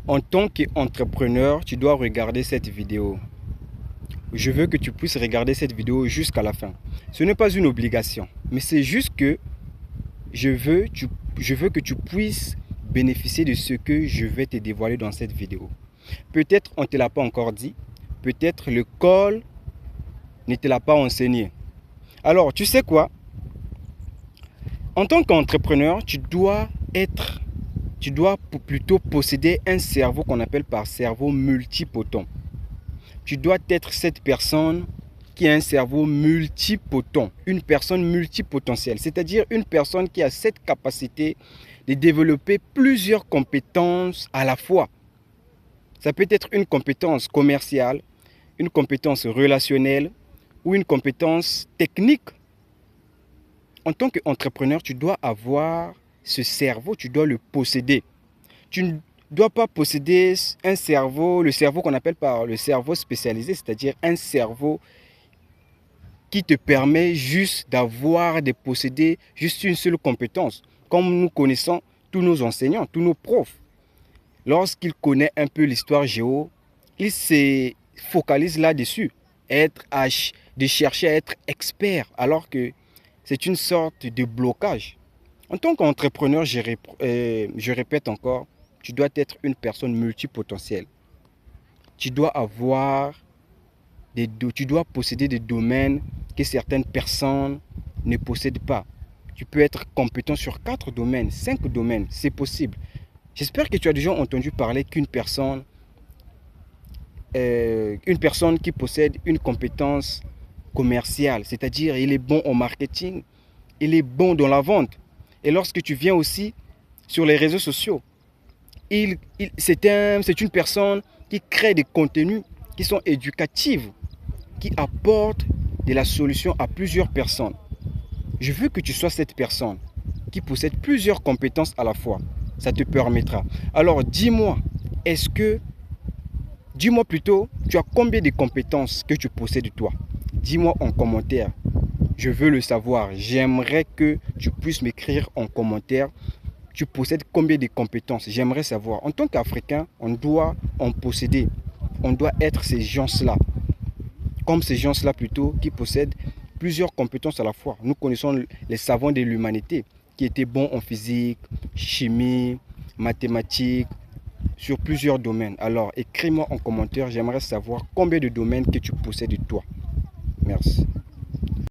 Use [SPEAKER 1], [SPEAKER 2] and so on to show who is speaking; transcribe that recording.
[SPEAKER 1] En tant qu'entrepreneur, tu dois regarder cette vidéo. Je veux que tu puisses regarder cette vidéo jusqu'à la fin. Ce n'est pas une obligation, mais c'est juste que je veux que tu puisses bénéficier de ce que je vais te dévoiler dans cette vidéo. Peut-être on ne te l'a pas encore dit, peut-être l'école ne te l'a pas enseigné. Alors, tu sais quoi? En tant qu'entrepreneur, tu dois plutôt posséder un cerveau qu'on appelle par cerveau multipotent. Tu dois être cette personne qui a un cerveau multipotent, une personne multipotentielle, c'est-à-dire une personne qui a cette capacité de développer plusieurs compétences à la fois. Ça peut être une compétence commerciale, une compétence relationnelle ou une compétence technique. En tant qu'entrepreneur, tu dois avoir ce cerveau, tu dois le posséder. Tu ne dois pas posséder un cerveau, le cerveau qu'on appelle par le cerveau spécialisé, c'est-à-dire un cerveau qui te permet juste d'avoir, de posséder juste une seule compétence. Comme nous connaissons tous nos enseignants, tous nos profs. Lorsqu'ils connaissent un peu l'histoire géo, ils se focalisent là-dessus, de chercher à être expert, alors que c'est une sorte de blocage. En tant qu'entrepreneur, je répète encore, tu dois être une personne multipotentielle. Tu dois tu dois posséder des domaines que certaines personnes ne possèdent pas. Tu peux être compétent sur 4 domaines, 5 domaines, c'est possible. J'espère que tu as déjà entendu parler qu'une personne qui possède une compétence commerciale, c'est-à-dire il est bon au marketing, il est bon dans la vente. Et lorsque tu viens aussi sur les réseaux sociaux, c'est une personne qui crée des contenus qui sont éducatifs, qui apportent de la solution à plusieurs personnes. Je veux que tu sois cette personne qui possède plusieurs compétences à la fois. Ça te permettra. Alors dis-moi plutôt, tu as combien de compétences que tu possèdes toi? Dis-moi en commentaire. Je veux le savoir. J'aimerais que tu puisses m'écrire en commentaire. Tu possèdes combien de compétences? J'aimerais savoir. En tant qu'Africain, on doit en posséder. On doit être ces gens-là. Comme ces gens-là plutôt qui possèdent plusieurs compétences à la fois. Nous connaissons les savants de l'humanité qui étaient bons en physique, chimie, mathématiques, sur plusieurs domaines. Alors, écris-moi en commentaire. J'aimerais savoir combien de domaines que tu possèdes toi. Merci.